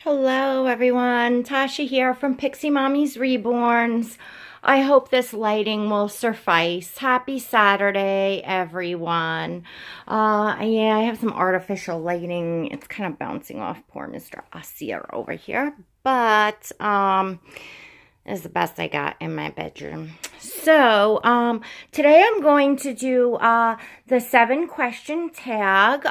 Hello, everyone. Tasha here from Pixie Mommy's Reborns. I hope this lighting will suffice. Happy Saturday, everyone. Yeah, I have some artificial lighting. It's kind of bouncing off poor Mr. Asier over here, but is the best I got in my bedroom. So, today I'm going to do the 7-question tag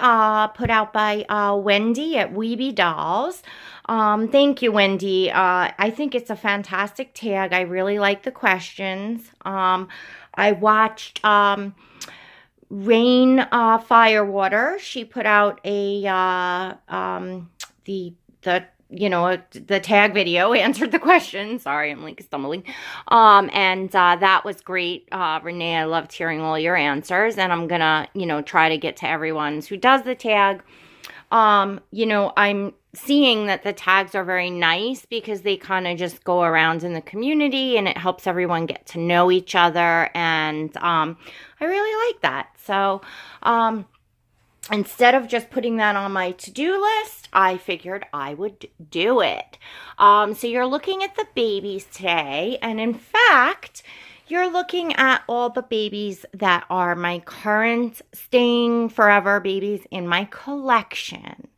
put out by Wendy at Weebie Dolls. Thank you, Wendy. I think it's a fantastic tag. I really like the questions. I watched Rain Firewater. She put out a the tag video, answered the question. Sorry, I'm like stumbling. And that was great. Renee, I loved hearing all your answers, and I'm gonna, try to get to everyone who does the tag. I'm seeing that the tags are very nice because they kind of just go around in the community and it helps everyone get to know each other. And I really like that. So instead of just putting that on my to-do list, I figured I would do it. So you're looking at the babies today. And in fact, you're looking at all the babies that are my current staying forever babies in my collection.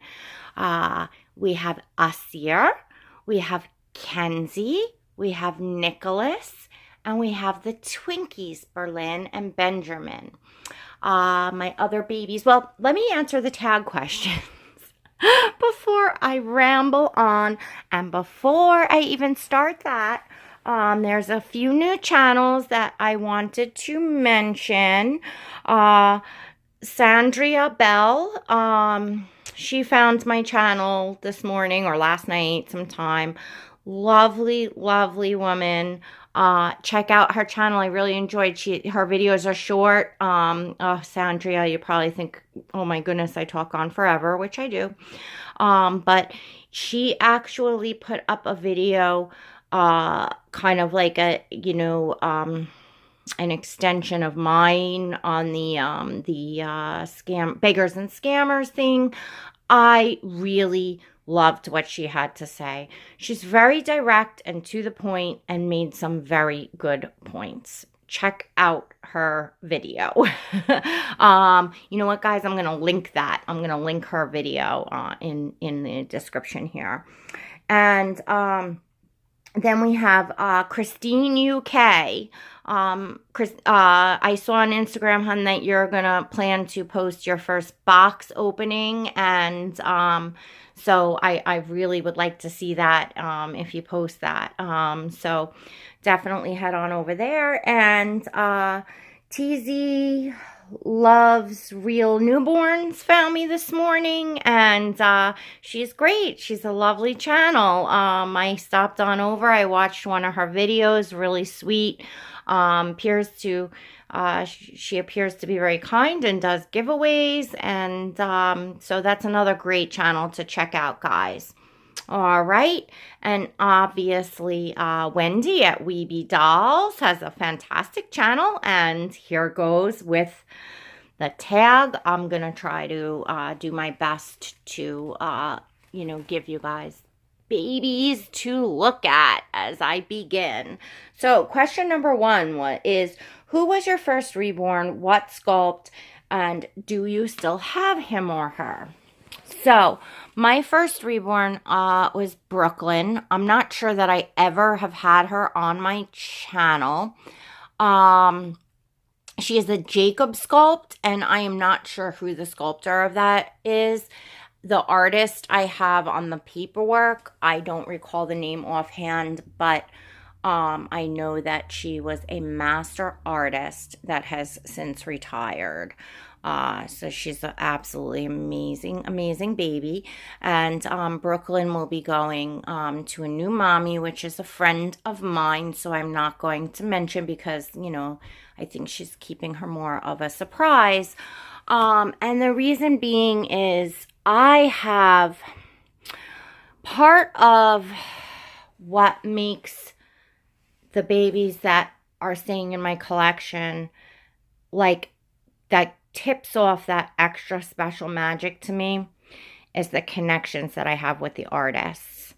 We have Asier, we have Kenzie, we have Nicholas, and we have the Twinkies, Berlin and Benjamin. My other babies, well, let me answer the tag questions before I ramble on. And before I even start that, there's a few new channels that I wanted to mention. Sandria Bell, she found my channel this morning or last night sometime. Lovely, lovely woman. Check out her channel. I really enjoyed her videos are short. Sandria, you probably think, oh my goodness, I talk on forever, which I do. But she actually put up a video, kind of like a, an extension of mine on the scam beggars and scammers thing. I really loved what she had to say. She's very direct and to the point and made some very good points. Check out her video. You know what, guys? I'm going to link that. I'm going to link her video in the description here. And then we have Christine UK. I saw on Instagram, hun, that you're gonna plan to post your first box opening, and so I really would like to see that if you post that. So definitely head on over there. And TZ Loves Real Newborns found me this morning, and she's great. She's a lovely channel. I stopped on over. I watched one of her videos. Really sweet. She appears to be very kind and does giveaways, and so that's another great channel to check out, guys. All right, and obviously Wendy at Weebie Dolls has a fantastic channel, and here goes with the tag. I'm gonna try to do my best to give you guys babies to look at as I begin. So question number 1 is, who was your first reborn, what sculpt, and do you still have him or her? So my first reborn was Brooklyn. I'm not sure that I ever have had her on my channel. She is a Jacob sculpt, and I am not sure who the sculptor of that is. The artist I have on the paperwork, I don't recall the name offhand, but I know that she was a master artist that has since retired. So she's an absolutely amazing, amazing baby. And Brooklyn will be going to a new mommy, which is a friend of mine. So I'm not going to mention because, I think she's keeping her more of a surprise. And the reason being is I have part of what makes the babies that are staying in my collection, like, that tips off that extra special magic to me, is the connections that I have with the artists.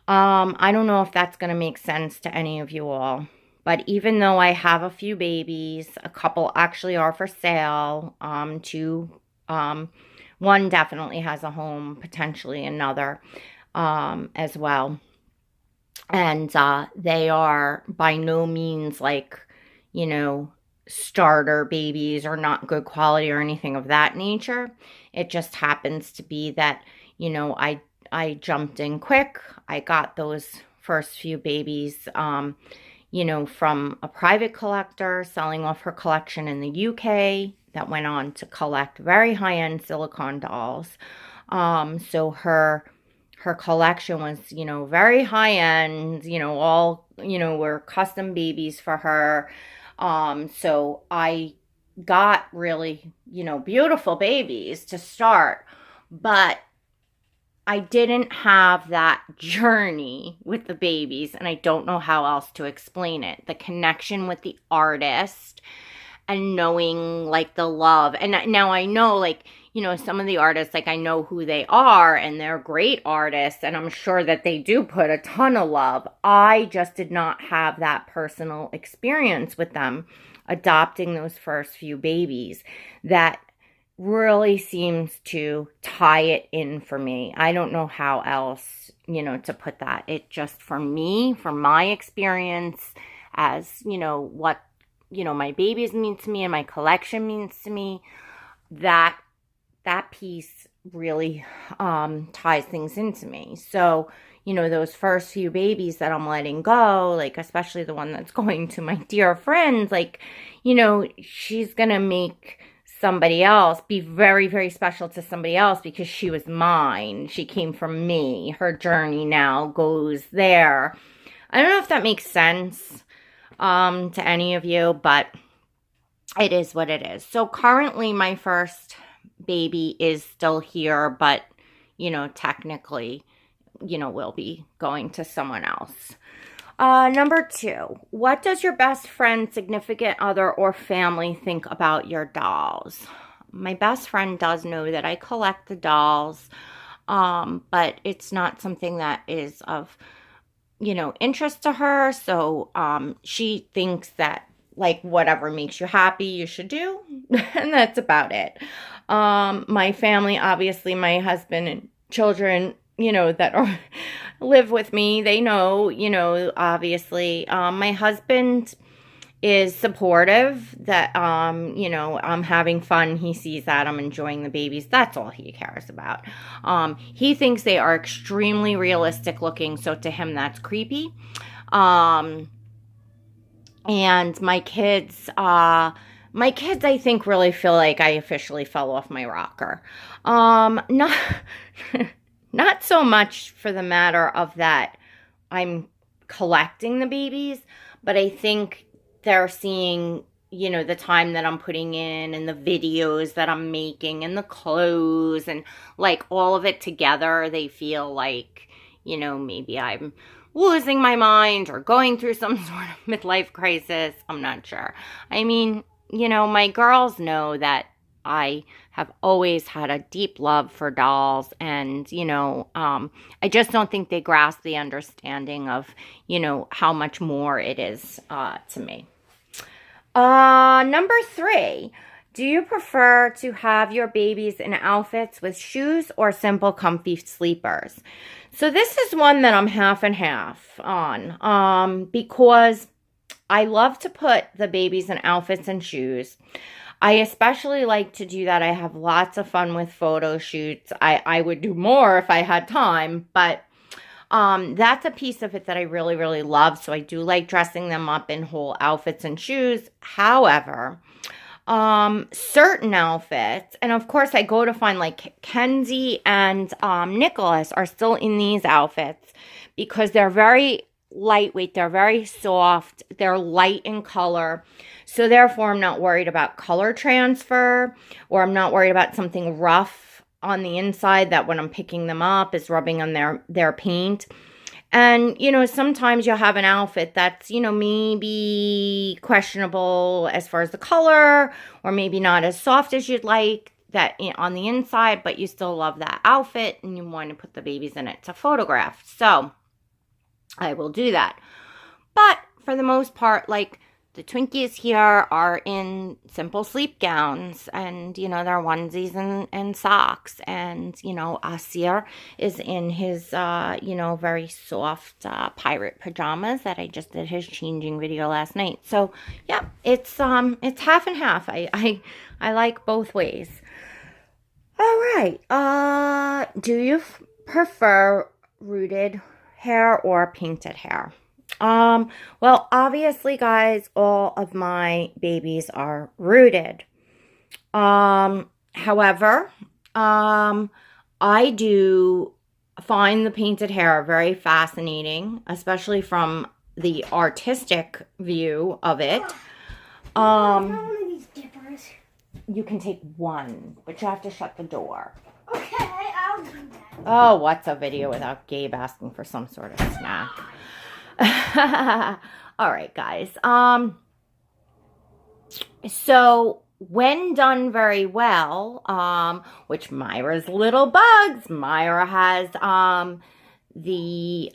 I don't know if that's going to make sense to any of you all, but even though I have a few babies, a couple actually are for sale. Two, one definitely has a home, potentially another as well. And they are by no means like, you know, starter babies or not good quality or anything of that nature. It just happens to be that, you know, I jumped in quick. I got those first few babies, you know, from a private collector selling off her collection in the UK that went on to collect very high-end silicone dolls. So her collection was, you know, very high end, you know, all, you know, were custom babies for her. So I got really, you know, beautiful babies to start, but I didn't have that journey with the babies, and I don't know how else to explain it. The connection with the artist and knowing like the love. And now I know, like, you know, some of the artists, like I know who they are and they're great artists and I'm sure that they do put a ton of love. I just did not have that personal experience with them adopting those first few babies that really seems to tie it in for me. I don't know how else, you know, to put that. It just, for me, for my experience as, you know, what, you know, my babies mean to me and my collection means to me, that piece really ties things into me. So, you know, those first few babies that I'm letting go, like especially the one that's going to my dear friend, like, you know, she's gonna make somebody else be very, very special to somebody else because she was mine. She came from me. Her journey now goes there. I don't know if that makes sense to any of you, but it is what it is. So currently my first baby is still here, but, you know, technically, you know, will be going to someone else. Number 2, what does your best friend, significant other, or family think about your dolls? My best friend does know that I collect the dolls, but it's not something that is of, you know, interest to her. So she thinks that, like, whatever makes you happy, you should do. And that's about it. My family, obviously, my husband and children, you know, that are live with me, they know, you know, obviously. My husband is supportive that, you know, I'm having fun. He sees that I'm enjoying the babies. That's all he cares about. He thinks they are extremely realistic looking. So to him, that's creepy. And my kids, I think, really feel like I officially fell off my rocker. Not, not so much for the matter of that I'm collecting the babies, but I think they're seeing, you know, the time that I'm putting in and the videos that I'm making and the clothes and like all of it together. They feel like, you know, maybe I'm losing my mind or going through some sort of midlife crisis. I'm not sure. I mean, you know, my girls know that I have always had a deep love for dolls, and, you know, I just don't think they grasp the understanding of, you know, how much more it is to me. Number 3, do you prefer to have your babies in outfits with shoes or simple comfy sleepers? So this is one that I'm half and half on, because I love to put the babies in outfits and shoes. I especially like to do that. I have lots of fun with photo shoots. I would do more if I had time, but that's a piece of it that I really, really love. So I do like dressing them up in whole outfits and shoes. However, certain outfits, and of course I go to find like Kenzie and Nicholas are still in these outfits because they're very lightweight, they're very soft, they're light in color. So therefore I'm not worried about color transfer, or I'm not worried about something rough on the inside that when I'm picking them up is rubbing on their paint. And, you know, sometimes you'll have an outfit that's, you know, maybe questionable as far as the color, or maybe not as soft as you'd like. on the inside, but you still love that outfit and you want to put the babies in it to photograph. So I will do that. But for the most part, like, the Twinkies here are in simple sleep gowns and, you know, their onesies and socks. And, you know, Asir is in his, you know, very soft pirate pajamas that I just did his changing video last night. So, yeah, it's half and half. I like both ways. All right. Do you prefer rooted hair or painted hair? Well, obviously, guys, all of my babies are rooted. However, I do find the painted hair very fascinating, especially from the artistic view of it. You can take one, but you have to shut the door. Okay, I'll do that. Oh, what's a video without Gabe asking for some sort of snack? All right, guys. So when done very well, which Myra's Little Bugs, Myra has the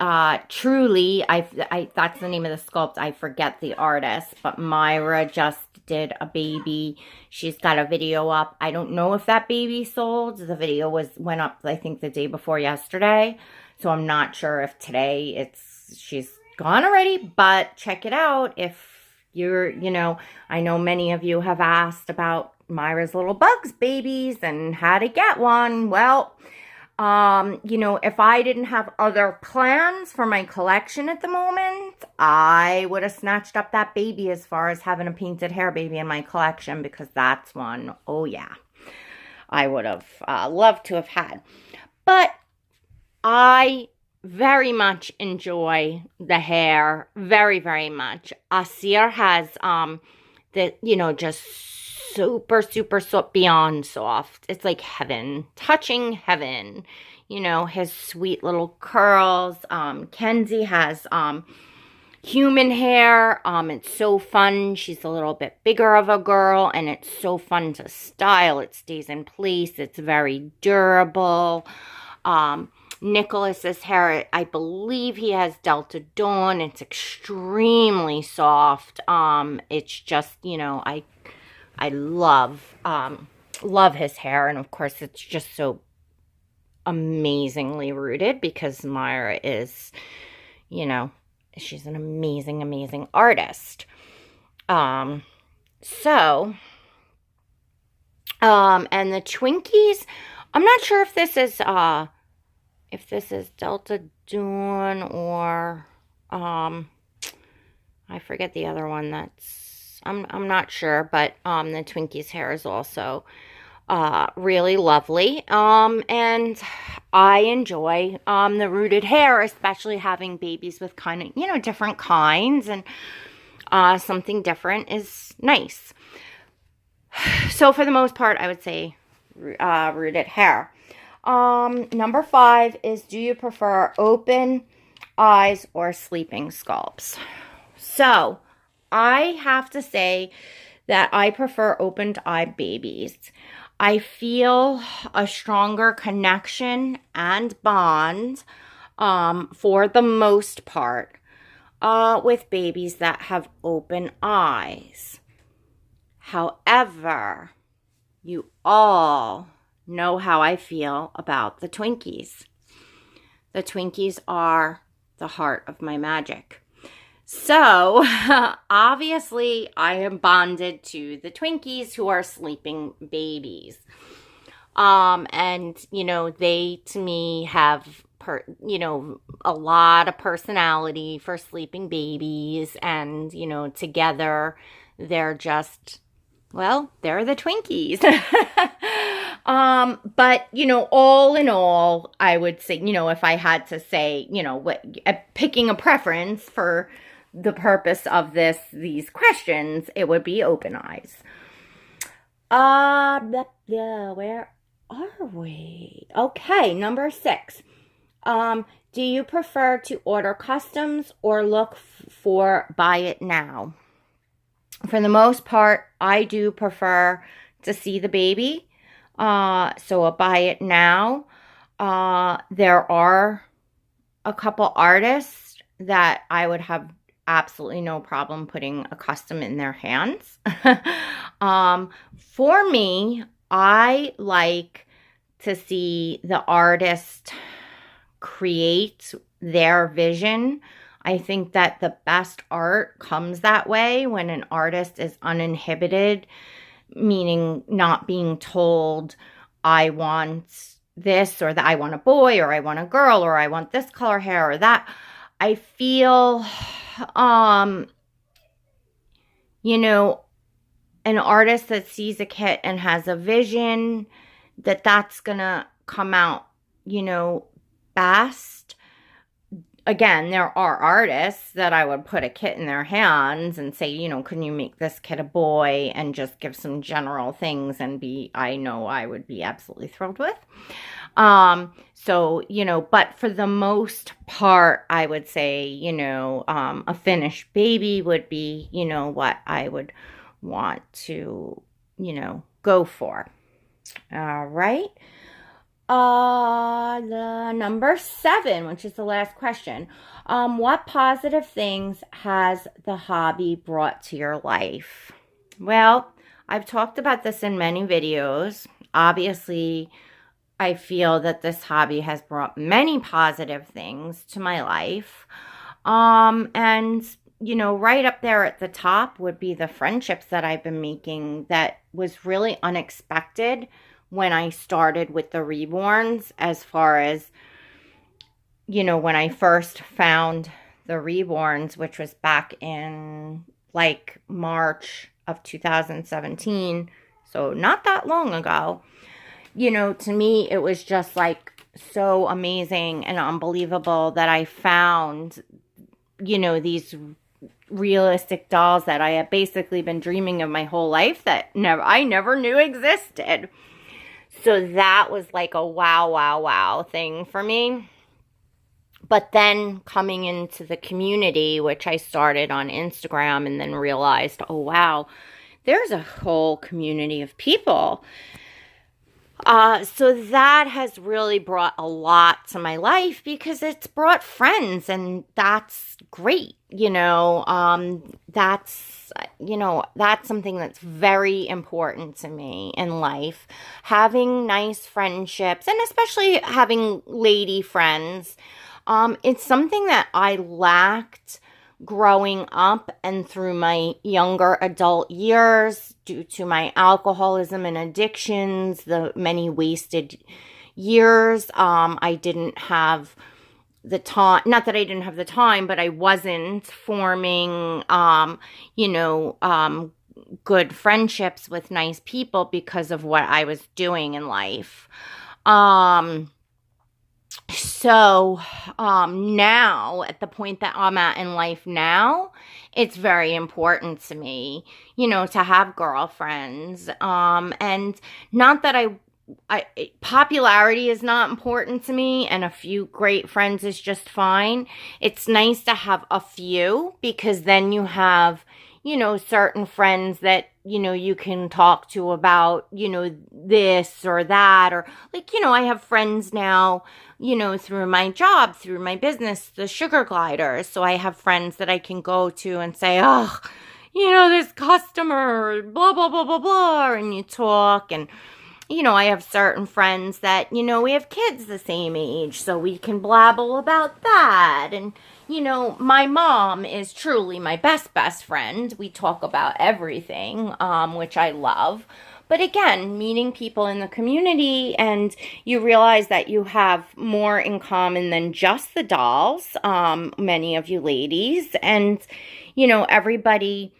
Truly, I that's the name of the sculpt. I forget the artist, but Myra just did a baby. She's got a video up. I don't know if that baby sold. The video went up, I think, the day before yesterday. So I'm not sure if today she's gone already, but check it out if you're, you know, I know many of you have asked about Myra's Little Bugs babies and how to get one. Well, you know, if I didn't have other plans for my collection at the moment, I would have snatched up that baby as far as having a painted hair baby in my collection, because that's one, oh yeah, I would have loved to have had. But I very much enjoy the hair, very, very much. Asir has the, you know, just super, super soft, beyond soft. It's like heaven, touching heaven. You know, his sweet little curls. Kenzie has human hair. It's so fun. She's a little bit bigger of a girl, and it's so fun to style. It stays in place. It's very durable. Nicholas's hair, I believe he has Delta Dawn. It's extremely soft. It's just, you know, I love his hair, and of course it's just so amazingly rooted because Myra is, you know, she's an amazing, amazing artist. And the Twinkies, I'm not sure if this is Delta Dawn or I forget the other one. I'm not sure, but the Twinkies hair is also really lovely. And I enjoy the rooted hair, especially having babies with kind of, you know, different kinds, and something different is nice. So for the most part, I would say rooted hair. Number 5 is, do you prefer open eyes or sleeping sculpts? So I have to say that I prefer opened eye babies. I feel a stronger connection and bond, for the most part, with babies that have open eyes. However, you all know how I feel about the Twinkies. The Twinkies are the heart of my magic. So, obviously, I am bonded to the Twinkies, who are sleeping babies. And, you know, they, to me, have, you know, a lot of personality for sleeping babies. And, you know, together, they're just, well, they're the Twinkies. But, you know, all in all, I would say, you know, if I had to say, you know, picking a preference for the purpose of these questions, it would be open eyes. Where are we? Okay, number 6. Do you prefer to order customs or look for buy it now? For the most part, I do prefer to see the baby. So a buy it now. There are a couple artists that I would have absolutely no problem putting a custom in their hands. For me, I like to see the artist create their vision. I think that the best art comes that way when an artist is uninhibited, meaning not being told, I want this or that, I want a boy or I want a girl or I want this color hair or that. I feel, um, you know, an artist that sees a kit and has a vision that's gonna come out, best. Again, there are artists that I would put a kit in their hands and say, can you make this kit a boy, and just give some general things and I know I would be absolutely thrilled with. But for the most part, I would say, a finished baby would be, what I would want to, go for. All right. The number 7, which is the last question. What positive things has the hobby brought to your life? Well, I've talked about this in many videos. Obviously, I feel that this hobby has brought many positive things to my life. Right up there at the top would be the friendships that I've been making that was really unexpected when I started with the Reborns, as far as, when I first found the Reborns, which was back in like March of 2017, so not that long ago. To me, it was just like so amazing and unbelievable that I found, these realistic dolls that I had basically been dreaming of my whole life that I never knew existed. So that was like a wow thing for me. But then coming into the community, which I started on Instagram, and then realized, oh wow, there's a whole community of people. So that has really brought a lot to my life because it's brought friends, and that's great. That's something that's very important to me in life. Having nice friendships, and especially having lady friends, it's something that I lacked growing up and through my younger adult years due to my alcoholism and addictions, the many wasted years. I didn't have the time, not that I didn't have the time, but I wasn't forming, good friendships with nice people because of what I was doing in life. Now at the point that I'm at in life now, it's very important to me, to have girlfriends. And not that popularity is not important to me, and a few great friends is just fine. It's nice to have a few, because then you have, certain friends that, you can talk to about, this or that, or I have friends now, through my job, through my business, the sugar gliders. So I have friends that I can go to and say, oh, this customer, blah, blah, blah, blah, blah. And you talk, and, I have certain friends that, we have kids the same age, so we can blabble about that. And, my mom is truly my best friend. We talk about everything, which I love. But again, meeting people in the community, and you realize that you have more in common than just the dolls, many of you ladies. And, everybody,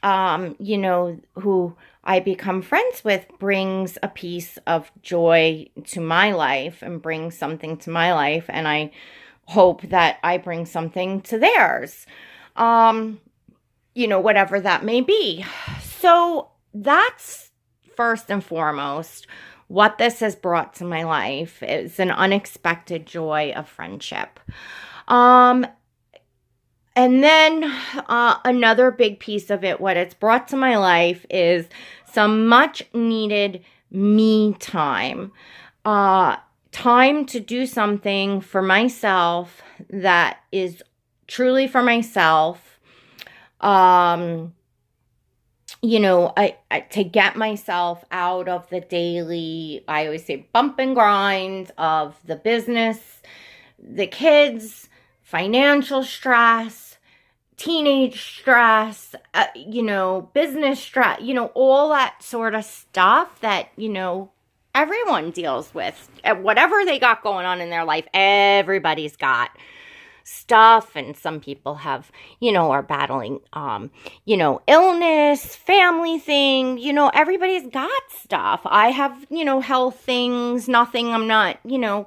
who I become friends with brings a piece of joy to my life and brings something to my life. And I hope that I bring something to theirs, whatever that may be. So that's first and foremost what this has brought to my life, is an unexpected joy of friendship. And then another big piece of it, what it's brought to my life, is some much needed me time. Time to do something for myself that is truly for myself. To get myself out of the daily, I always say, bump and grind of the business, the kids, financial stress, teenage stress, business stress, all that sort of stuff that, everyone deals with. Whatever they got going on in their life, everybody's got stuff, and some people have, are battling, illness, family thing, everybody's got stuff. I have, health things, nothing, I'm not, nothing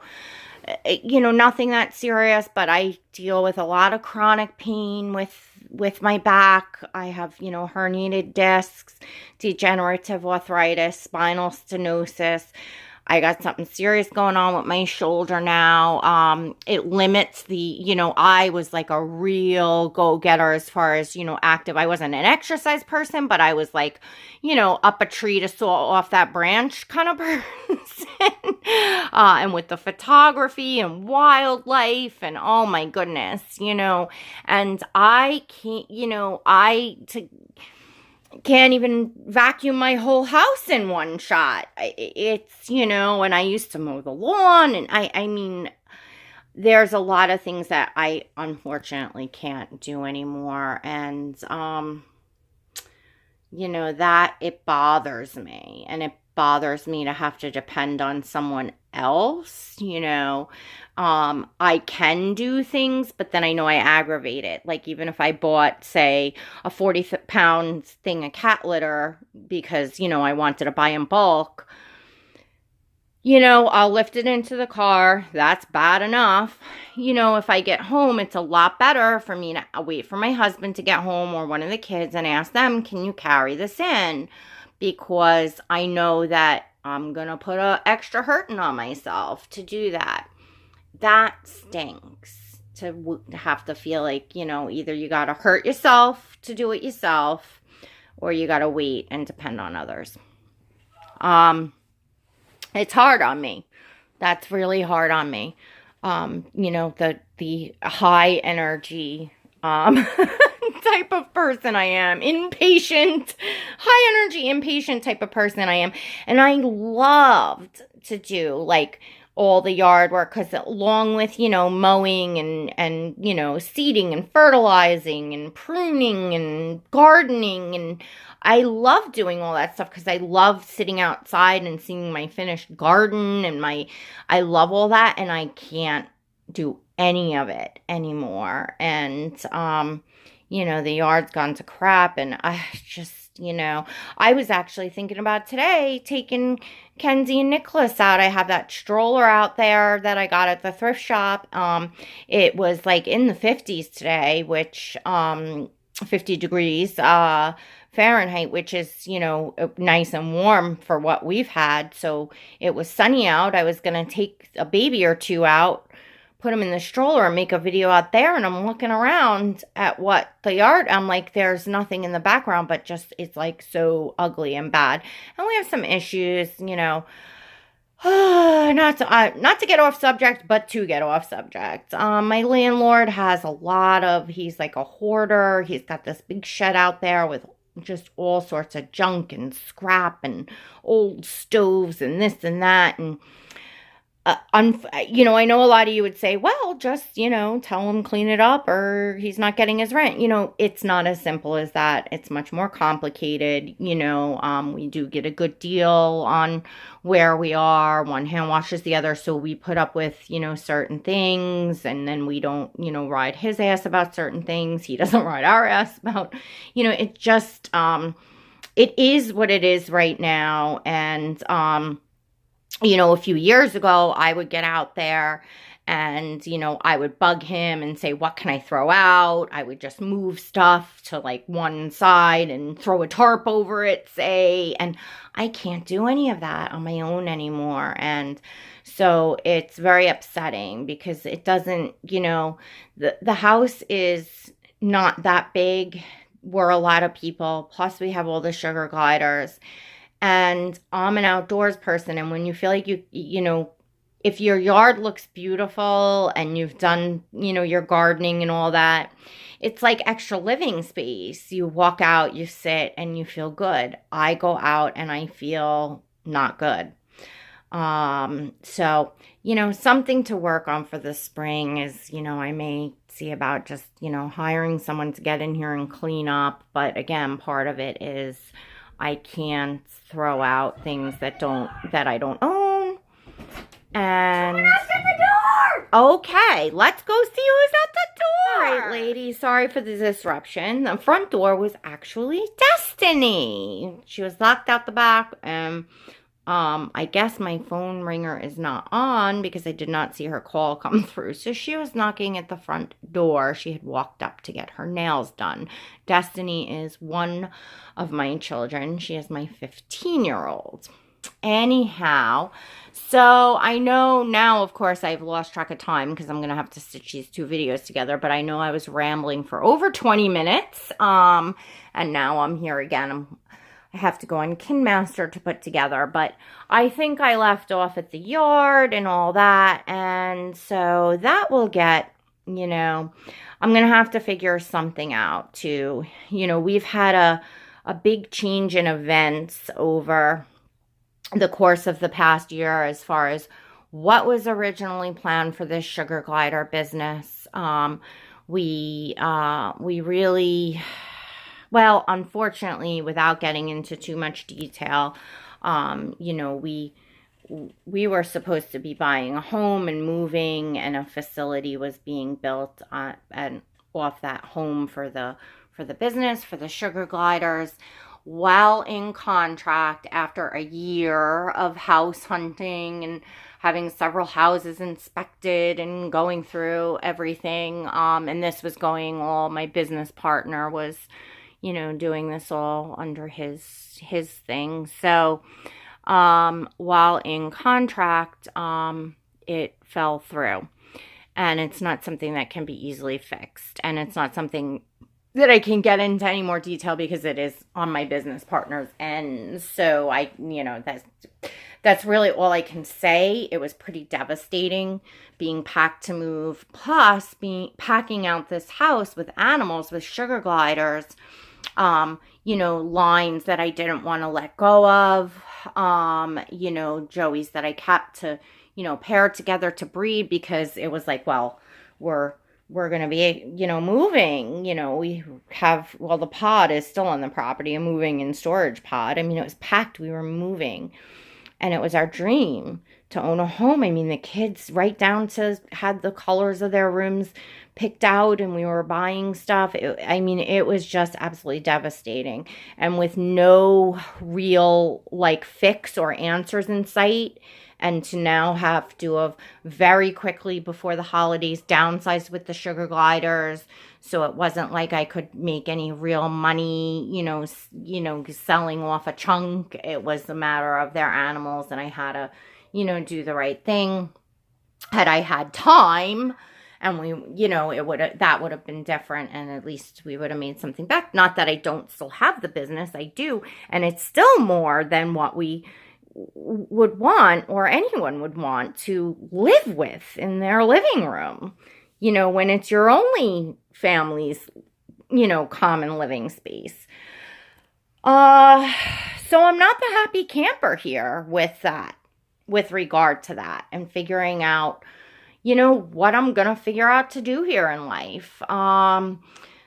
that serious, but I deal with a lot of chronic pain with my back. I have, herniated discs, degenerative arthritis, spinal stenosis. I got something serious going on with my shoulder now. It limits I was like a real go-getter as far as, active. I wasn't an exercise person, but I was like, up a tree to saw off that branch kind of person. And with the photography and wildlife and oh my goodness, and I can't even vacuum my whole house in one shot. It's, and I used to mow the lawn, and I mean, there's a lot of things that I unfortunately can't do anymore. And, that it bothers me, and it bothers me to have to depend on someone else. I can do things, but then I know I aggravate it. Like, even if I bought, say, a 40-pound thing of cat litter because, I wanted to buy in bulk, I'll lift it into the car. That's bad enough. If I get home, it's a lot better for me to wait for my husband to get home or one of the kids and ask them, can you carry this in? Because I know that I'm going to put an extra hurting on myself to do that. That stinks to have to feel like, either you got to hurt yourself to do it yourself, or you got to wait and depend on others. It's hard on me. That's really hard on me. The high energy, type of person I am. Impatient, high energy, impatient type of person I am. And I loved to do like all the yard work, because along with, mowing and seeding and fertilizing and pruning and gardening, and I love doing all that stuff because I love sitting outside and seeing my finished garden, and I love all that, and I can't do any of it anymore. And the yard's gone to crap, and I just, I was actually thinking about today taking Kenzie and Nicholas out. I have that stroller out there that I got at the thrift shop. It was like in the 50s today, which 50 degrees Fahrenheit, which is, nice and warm for what we've had. So it was sunny out. I was going to take a baby or two out, put them in the stroller and make a video out there, and I'm looking around at what the yard, I'm like, there's nothing in the background, but just, it's like so ugly and bad. And we have some issues, not to get off subject, but to get off subject. My landlord has he's like a hoarder. He's got this big shed out there with just all sorts of junk and scrap and old stoves and this and that. And I know a lot of you would say, well, just, tell him clean it up or he's not getting his rent. It's not as simple as that. It's much more complicated. We do get a good deal on where we are. One hand washes the other. So we put up with, certain things, and then we don't, ride his ass about certain things. He doesn't ride our ass about, it just, it is what it is right now. And, a few years ago, I would get out there and, I would bug him and say, what can I throw out? I would just move stuff to like one side and throw a tarp over it, say, and I can't do any of that on my own anymore. And so it's very upsetting because it doesn't, the house is not that big. We're a lot of people. Plus we have all the sugar gliders. And I'm an outdoors person. And when you feel like if your yard looks beautiful and you've done, your gardening and all that, it's like extra living space. You walk out, you sit, and you feel good. I go out and I feel not good. So, something to work on for the spring is, I may see about just, hiring someone to get in here and clean up. But again, part of it is I can't throw out things that I don't own. And Someone else at the door! okay, let's go see who's at the door. All right, ladies, sorry for the disruption. The front door was actually Destiny. She was locked out the back, and I guess my phone ringer is not on because I did not see her call come through. So she was knocking at the front door. She had walked up to get her nails done. Destiny is one of my children. She is my 15-year-old. Anyhow, so I know now, of course, I've lost track of time because I'm going to have to stitch these two videos together, but I know I was rambling for over 20 minutes, and now I'm here again. I have to go on KinMaster to put together, but I think I left off at the yard and all that, and so that will get, I'm going to have to figure something out too. We've had a big change in events over the course of the past year as far as what was originally planned for this sugar glider business. We really, well, unfortunately, without getting into too much detail, we were supposed to be buying a home and moving, and a facility was being built and off that home for the business, for the sugar gliders. While in contract, after a year of house hunting and having several houses inspected and going through everything, and this was going all, my business partner was, doing this all under his thing. So, while in contract, it fell through, and it's not something that can be easily fixed, and it's not something that I can get into any more detail because it is on my business partner's end. So that's really all I can say. It was pretty devastating being packed to move, plus packing out this house with animals, with sugar gliders, lines that I didn't want to let go of, Joeys that I kept to, pair together to breed because it was like, well, we're going to be, moving, we have, the pod is still on the property, a moving and storage pod. I mean, it was packed. We were moving, and it was our dream to own a home. I mean, the kids right down to had the colors of their rooms picked out, and we were buying stuff. It was just absolutely devastating. And with no real fix or answers in sight, and to now have to very quickly before the holidays downsize with the sugar gliders. So it wasn't like I could make any real money, selling off a chunk. It was a matter of their animals, and I had to, do the right thing. Had I had time, and that would have been different, and at least we would have made something back. Not that I don't still have the business, I do, and it's still more than what we would want, or anyone would want to live with in their living room, when it's your only family's, common living space. So I'm not the happy camper here with that, with regard to that, and figuring out, what I'm going to figure out to do here in life.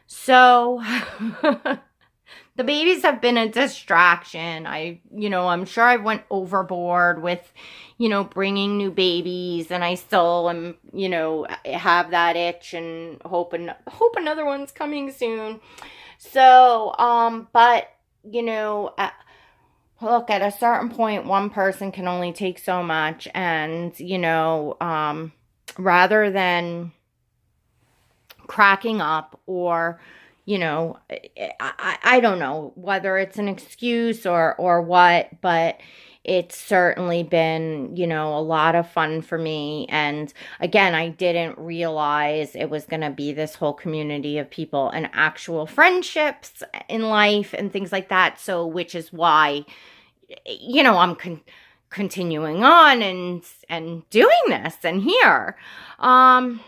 So the babies have been a distraction. I'm sure I went overboard with, bringing new babies, and I still am, have that itch and hope another one's coming soon. So, but, look, at a certain point, one person can only take so much, and, rather than cracking up or, I don't know whether it's an excuse or what, but it's certainly been, a lot of fun for me. And again, I didn't realize it was going to be this whole community of people and actual friendships in life and things like that. So, which is why I'm continuing on and doing this and here.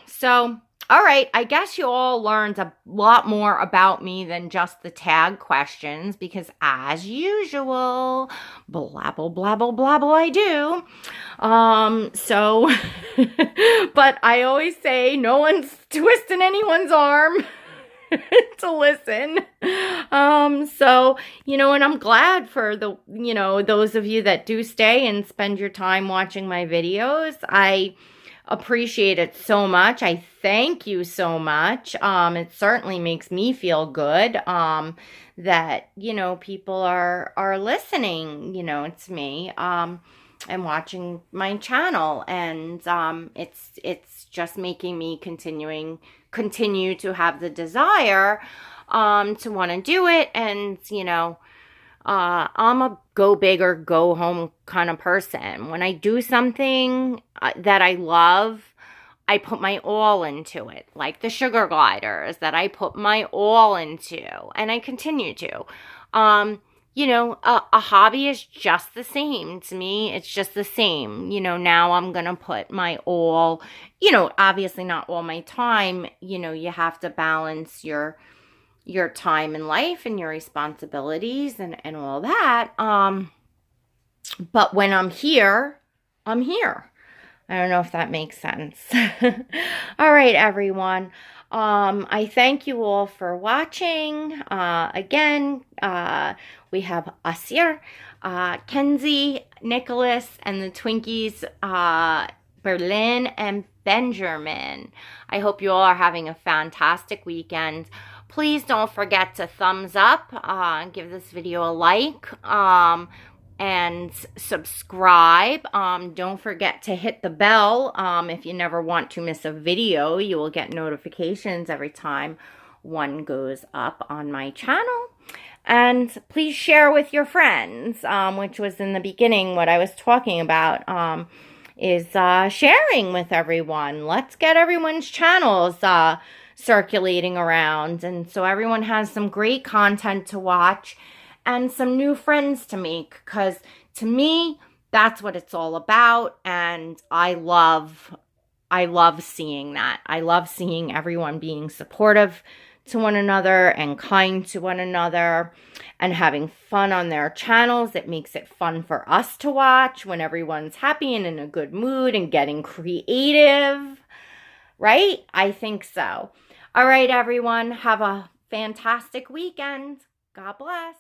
So all right, I guess you all learned a lot more about me than just the tag questions because as usual, blabble, blabble, blabble I do. So, but I always say no one's twisting anyone's arm to listen. So, and I'm glad for those of you that do stay and spend your time watching my videos. I appreciate it so much. I thank you so much. It certainly makes me feel good, that, people are listening, to me, and watching my channel. And, it's just making me continue to have the desire, to want to do it. And, I'm a go big or go home kind of person. When I do something that I love, I put my all into it, like the sugar gliders that I put my all into, and I continue to. A hobby is just the same to me. It's just the same. Now I'm going to put my all, obviously not all my time. You have to balance your time in life and your responsibilities and all that. But when I'm here, I'm here. I don't know if that makes sense. All right, everyone. I thank you all for watching. Again, we have us here, Kenzie, Nicholas, and the Twinkies, Berlin and Benjamin. I hope you all are having a fantastic weekend. Please don't forget to thumbs up, give this video a like, and subscribe. Don't forget to hit the bell. If you never want to miss a video, you will get notifications every time one goes up on my channel. And please share with your friends, which was in the beginning what I was talking about, is sharing with everyone. Let's get everyone's channels circulating around, and so everyone has some great content to watch and some new friends to make, because to me that's what it's all about. And I love seeing that. I love seeing everyone being supportive to one another and kind to one another and having fun on their channels. It makes it fun for us to watch when everyone's happy and in a good mood and getting creative, right? I think so. All right, everyone, have a fantastic weekend. God bless.